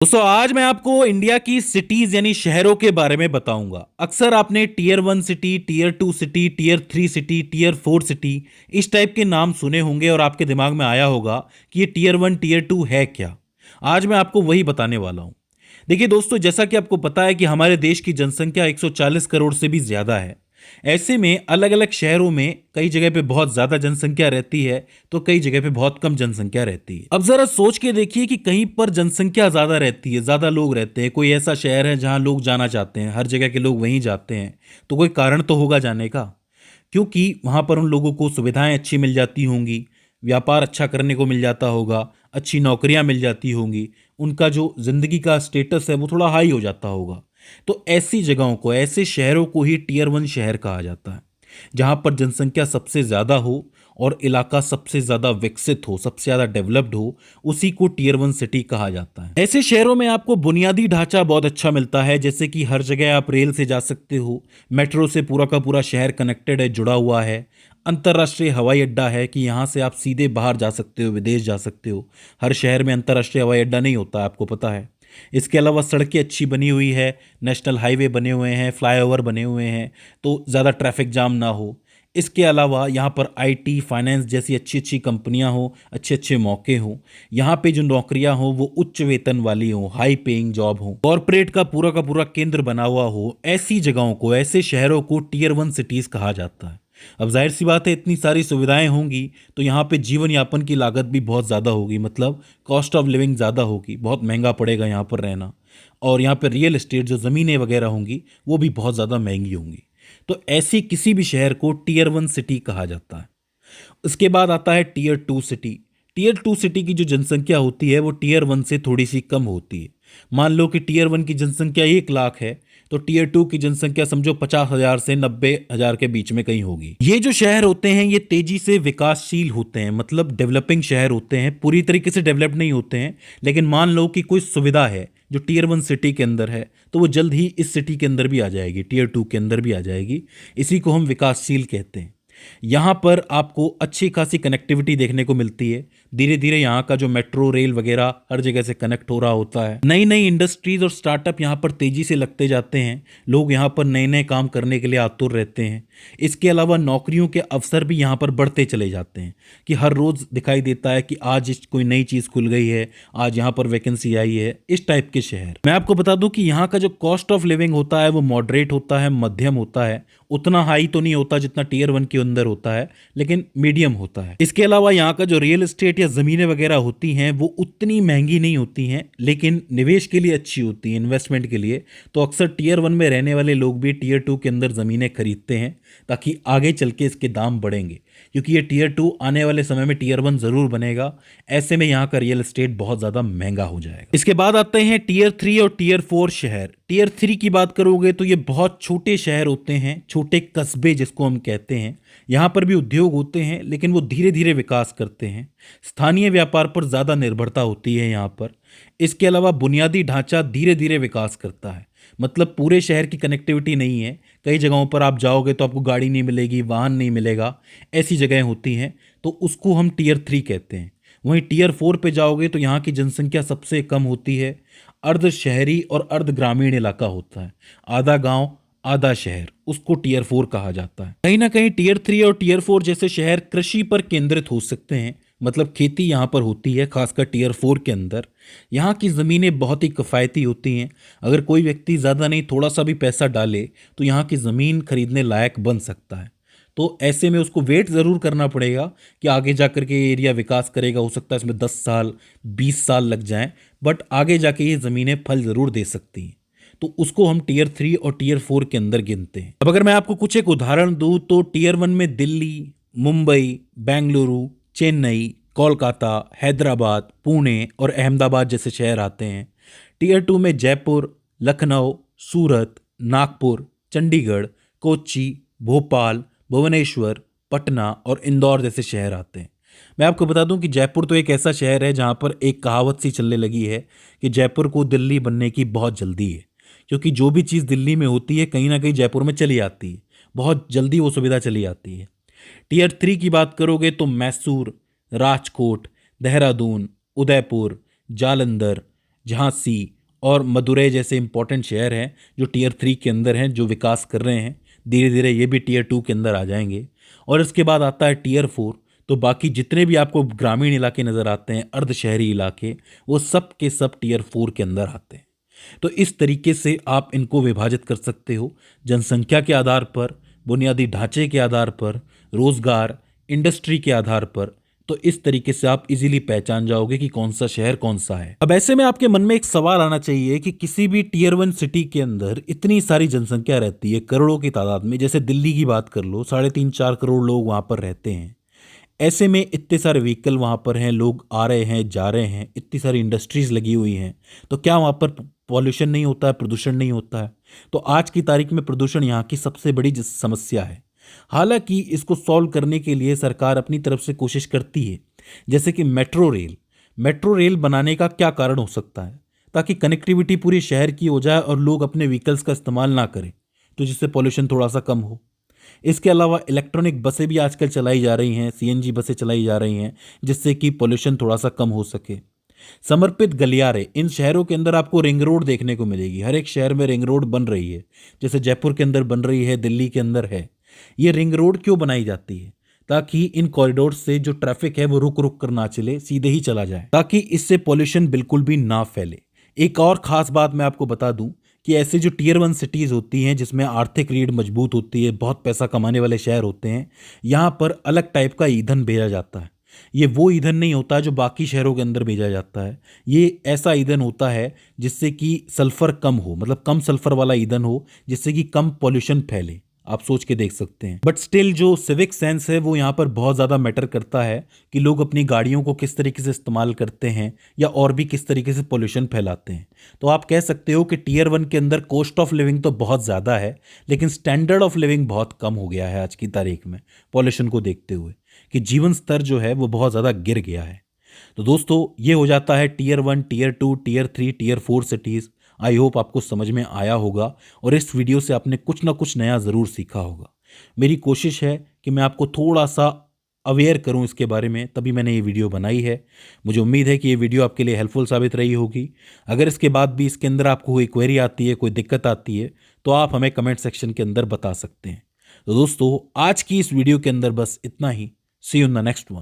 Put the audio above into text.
दोस्तों आज मैं आपको इंडिया की सिटीज यानी शहरों के बारे में बताऊंगा। अक्सर आपने tier 1 city, tier 2 city, tier 3 city, tier 4 city इस टाइप के नाम सुने होंगे और आपके दिमाग में आया होगा कि ये टीयर 1 टीयर 2 है क्या। आज मैं आपको वही बताने वाला हूं। देखिए दोस्तों, जैसा कि आपको पता है कि हमारे देश की जनसंख्या 140 करोड़ से भी ज्यादा है। ऐसे में अलग अलग शहरों में कई जगह पे बहुत ज्यादा जनसंख्या रहती है तो कई जगह पे बहुत कम जनसंख्या रहती है। अब जरा सोच के देखिए कि कहीं पर जनसंख्या ज्यादा रहती है, ज्यादा लोग रहते हैं, कोई ऐसा शहर है जहां लोग जाना चाहते हैं, हर जगह के लोग वहीं जाते हैं, तो कोई कारण तो होगा जाने का। क्योंकि वहां पर उन लोगों को सुविधाएं अच्छी मिल जाती होंगी, व्यापार अच्छा करने को मिल जाता होगा, अच्छी नौकरियां मिल जाती होंगी, उनका जो जिंदगी का स्टेटस है वो थोड़ा हाई हो जाता होगा। तो ऐसी जगहों को, ऐसे शहरों को ही टीयर 1 शहर कहा जाता है, जहां पर जनसंख्या सबसे ज्यादा हो और इलाका सबसे ज्यादा विकसित हो, सबसे ज्यादा डेवलप्ड हो, उसी को टीयर 1 सिटी कहा जाता है। ऐसे शहरों में आपको बुनियादी ढांचा बहुत अच्छा मिलता है, जैसे कि हर जगह आप रेल से जा सकते हो, मेट्रो से पूरा का पूरा शहर कनेक्टेड है, जुड़ा हुआ है, अंतर्राष्ट्रीय हवाई अड्डा है कि यहाँ से आप सीधे बाहर जा सकते हो, विदेश जा सकते हो। हर शहर में अंतर्राष्ट्रीय हवाई अड्डा नहीं होता, आपको पता है। इसके अलावा सड़कें अच्छी बनी हुई है, नेशनल हाईवे बने हुए हैं, फ्लाईओवर बने हुए हैं, तो ज़्यादा ट्रैफिक जाम ना हो। इसके अलावा यहाँ पर आईटी, फाइनेंस जैसी अच्छी अच्छी कंपनियाँ हो, अच्छे अच्छे मौके हों। यहाँ पे जो नौकरियाँ हो वो उच्च वेतन वाली हो, हाई पेइंग जॉब हो, कॉरपोरेट का पूरा केंद्र बना हुआ हो। ऐसी जगहों को, ऐसे शहरों को टीयर 1 सिटीज़ कहा जाता है। अब जाहिर सी बात है, इतनी सारी सुविधाएं होंगी तो यहाँ पे जीवन यापन की लागत भी बहुत ज़्यादा होगी, मतलब कॉस्ट ऑफ लिविंग ज़्यादा होगी, बहुत महंगा पड़ेगा यहाँ पर रहना। और यहाँ पर रियल एस्टेट जो ज़मीनें वगैरह होंगी वो भी बहुत ज़्यादा महंगी होंगी। तो ऐसी किसी भी शहर को टीयर 1 सिटी कहा जाता है। उसके बाद आता है टीयर 2 सिटी। टीयर 2 सिटी की जो जनसंख्या होती है वो टीयर 1 से थोड़ी सी कम होती है। मान लो कि टीयर 1 की जनसंख्या 1 लाख है, तो टीयर 2 की जनसंख्या समझो 50,000 से 90,000 के बीच में कहीं होगी। ये जो शहर होते हैं ये तेजी से विकासशील होते हैं, मतलब डेवलपिंग शहर होते हैं, पूरी तरीके से डेवलप नहीं होते हैं। लेकिन मान लो कि कोई सुविधा है जो टीयर 1 सिटी के अंदर है तो वो जल्द ही इस सिटी के अंदर भी आ जाएगी, टीयर 2 के अंदर भी आ जाएगी। इसी को हम विकासशील कहते हैं। यहाँ पर आपको अच्छी खासी कनेक्टिविटी देखने को मिलती है। धीरे धीरे यहाँ का जो मेट्रो, रेल वगैरह हर जगह से कनेक्ट हो रहा होता है। नई नई इंडस्ट्रीज और स्टार्टअप यहाँ पर तेजी से लगते जाते हैं। लोग यहाँ पर नए नए काम करने के लिए आतुर रहते हैं। इसके अलावा नौकरियों के अवसर भी यहाँ पर बढ़ते चले जाते हैं कि हर रोज दिखाई देता है कि आज कोई नई चीज खुल गई है, आज यहाँ पर वैकेंसी आई है। इस टाइप के शहर। मैं आपको बता दूं कि यहाँ का जो कॉस्ट ऑफ लिविंग होता है वो मॉडरेट होता है, मध्यम होता है। उतना हाई तो नहीं होता जितना टीयर 1 के अंदर होता है, लेकिन मीडियम होता है। इसके अलावा यहाँ का जो रियल एस्टेट या जमीनें वगैरह होती हैं वो उतनी महंगी नहीं होती हैं, लेकिन निवेश के लिए अच्छी होती हैं, इन्वेस्टमेंट के लिए। तो अक्सर टीयर 1 में रहने वाले लोग भी टीयर 2 के अंदर जमीनें खरीदते हैं, ताकि आगे चल के इसके दाम बढ़ेंगे, क्योंकि ये टीयर 2 आने वाले समय में टीयर 1 जरूर बनेगा। ऐसे में यहाँ का रियल एस्टेट बहुत ज्यादा महंगा हो जाएगा। इसके बाद आते हैं टीयर 3 और टीयर 4 शहर। टीयर 3 की बात करोगे तो ये बहुत छोटे शहर होते हैं, छोटे कस्बे जिसको हम कहते हैं। यहाँ पर भी उद्योग होते हैं, लेकिन वो धीरे धीरे विकास करते हैं। स्थानीय व्यापार पर ज़्यादा निर्भरता होती है यहाँ पर। इसके अलावा बुनियादी ढांचा धीरे धीरे विकास करता है, मतलब पूरे शहर की कनेक्टिविटी नहीं है। कई जगहों पर आप जाओगे तो आपको गाड़ी नहीं मिलेगी, वाहन नहीं मिलेगा, ऐसी जगहें होती हैं, तो उसको हम टीयर 3 कहते हैं। वहीं टीयर 4 पे जाओगे तो यहाँ की जनसंख्या सबसे कम होती है। अर्ध शहरी और अर्ध ग्रामीण इलाका होता है, आधा गांव आधा शहर, उसको टीयर 4 कहा जाता है। कहीं ना कहीं टीयर 3 और टीयर 4 जैसे शहर कृषि पर केंद्रित हो सकते हैं, मतलब खेती यहाँ पर होती है, खासकर टीयर 4 के अंदर। यहाँ की ज़मीनें बहुत ही किफ़ायती होती हैं। अगर कोई व्यक्ति ज़्यादा नहीं थोड़ा सा भी पैसा डाले तो यहाँ की ज़मीन खरीदने लायक बन सकता है। तो ऐसे में उसको वेट ज़रूर करना पड़ेगा कि आगे जाकर के ये एरिया विकास करेगा। हो सकता है इसमें 10 साल 20 साल लग जाएं, बट आगे जाके ये ज़मीनें फल ज़रूर दे सकती हैं। तो उसको हम टीयर 3 और टीयर 4 के अंदर गिनते हैं। अब अगर मैं आपको कुछ एक उदाहरण दूं तो टीयर 1 में दिल्ली, मुंबई, बेंगलुरु, चेन्नई, कोलकाता, हैदराबाद, पुणे और अहमदाबाद जैसे शहर आते हैं। टीयर 2 में जयपुर, लखनऊ, सूरत, नागपुर, चंडीगढ़, कोच्चि, भोपाल, भुवनेश्वर, पटना और इंदौर जैसे शहर आते हैं। मैं आपको बता दूं कि जयपुर तो एक ऐसा शहर है जहां पर एक कहावत सी चलने लगी है कि जयपुर को दिल्ली बनने की बहुत जल्दी है, क्योंकि जो भी चीज़ दिल्ली में होती है कहीं ना कहीं जयपुर में चली आती है, बहुत जल्दी वो सुविधा चली आती है। टीयर 3 की बात करोगे तो मैसूर, राजकोट, देहरादून, उदयपुर, जालंधर जहाँ सी और मदुरै जैसे इंपॉर्टेंट शहर हैं जो टीयर 3 के अंदर हैं, जो विकास कर रहे हैं। धीरे धीरे ये भी टीयर 2 के अंदर आ जाएंगे। और इसके बाद आता है टीयर 4। तो बाकी जितने भी आपको ग्रामीण इलाके नज़र आते हैं, अर्ध शहरी इलाके, वो सब के सब टीयर 4 के अंदर आते हैं। तो इस तरीके से आप इनको विभाजित कर सकते हो, जनसंख्या के आधार पर, बुनियादी ढांचे के आधार पर, रोजगार, इंडस्ट्री के आधार पर। तो इस तरीके से आप इजीली पहचान जाओगे कि कौन सा शहर कौन सा है। अब ऐसे में आपके मन में एक सवाल आना चाहिए कि किसी भी टीयर 1 सिटी के अंदर इतनी सारी जनसंख्या रहती है करोड़ों की तादाद में, जैसे दिल्ली की बात कर लो, 3.5-4 करोड़ लोग वहां पर रहते हैं। ऐसे में इतने सारे व्हीकल वहाँ पर हैं, लोग आ रहे हैं जा रहे हैं, इतनी सारी इंडस्ट्रीज लगी हुई हैं, तो क्या वहाँ पर पॉल्यूशन नहीं होता है, प्रदूषण नहीं होता है? तो आज की तारीख में प्रदूषण यहाँ की सबसे बड़ी समस्या है। हालांकि इसको सॉल्व करने के लिए सरकार अपनी तरफ से कोशिश करती है, जैसे कि मेट्रो रेल बनाने का क्या कारण हो सकता है, ताकि कनेक्टिविटी पूरे शहर की हो जाए और लोग अपने व्हीकल्स का इस्तेमाल ना करें, तो जिससे पॉल्यूशन थोड़ा सा कम हो। इसके अलावा इलेक्ट्रॉनिक बसें भी आजकल चलाई जा रही हैं, सीएनजी बसें चलाई जा रही हैं, जिससे कि पॉल्यूशन थोड़ा सा कम हो सके। समर्पित गलियारे, इन शहरों के अंदर आपको रिंग रोड देखने को मिलेगी। हर एक शहर में रिंग रोड बन रही है, जैसे जयपुर के अंदर बन रही है, दिल्ली के अंदर है। ये रिंग रोड क्यों बनाई जाती है? ताकि इन कॉरिडोर से जो ट्रैफिक है वो रुक रुक कर ना चले, सीधे ही चला जाए, ताकि इससे पॉल्यूशन बिल्कुल भी ना फैले। एक और खास बात मैं आपको बता दूं कि ऐसे जो टीयर 1 सिटीज़ होती हैं, जिसमें आर्थिक रीढ़ मजबूत होती है, बहुत पैसा कमाने वाले शहर होते हैं, यहाँ पर अलग टाइप का ईंधन भेजा जाता है। ये वो ईंधन नहीं होता जो बाकी शहरों के अंदर भेजा जाता है। ये ऐसा ईंधन होता है जिससे कि सल्फर कम हो, मतलब कम सल्फर वाला ईंधन हो, जिससे कि कम पॉल्यूशन फैले। आप सोच के देख सकते हैं। बट स्टिल जो सिविक सेंस है वो यहाँ पर बहुत ज़्यादा मैटर करता है कि लोग अपनी गाड़ियों को किस तरीके से इस्तेमाल करते हैं, या और भी किस तरीके से पॉल्यूशन फैलाते हैं। तो आप कह सकते हो कि टीयर 1 के अंदर कॉस्ट ऑफ लिविंग तो बहुत ज़्यादा है, लेकिन स्टैंडर्ड ऑफ लिविंग बहुत कम हो गया है आज की तारीख में, पॉल्यूशन को देखते हुए, कि जीवन स्तर जो है वो बहुत ज़्यादा गिर गया है। तो दोस्तों, ये हो जाता है tier 1, tier 2, tier 3, tier 4 cities. I hope आपको समझ में आया होगा और इस वीडियो से आपने कुछ ना कुछ नया ज़रूर सीखा होगा। मेरी कोशिश है कि मैं आपको थोड़ा सा अवेयर करूं इसके बारे में, तभी मैंने ये वीडियो बनाई है। मुझे उम्मीद है कि ये वीडियो आपके लिए हेल्पफुल साबित रही होगी। अगर इसके बाद भी इसके अंदर आपको कोई क्वेरी आती है, कोई दिक्कत आती है, तो आप हमें कमेंट सेक्शन के अंदर बता सकते हैं। तो दोस्तों, आज की इस वीडियो के अंदर बस इतना ही। See you in the next one.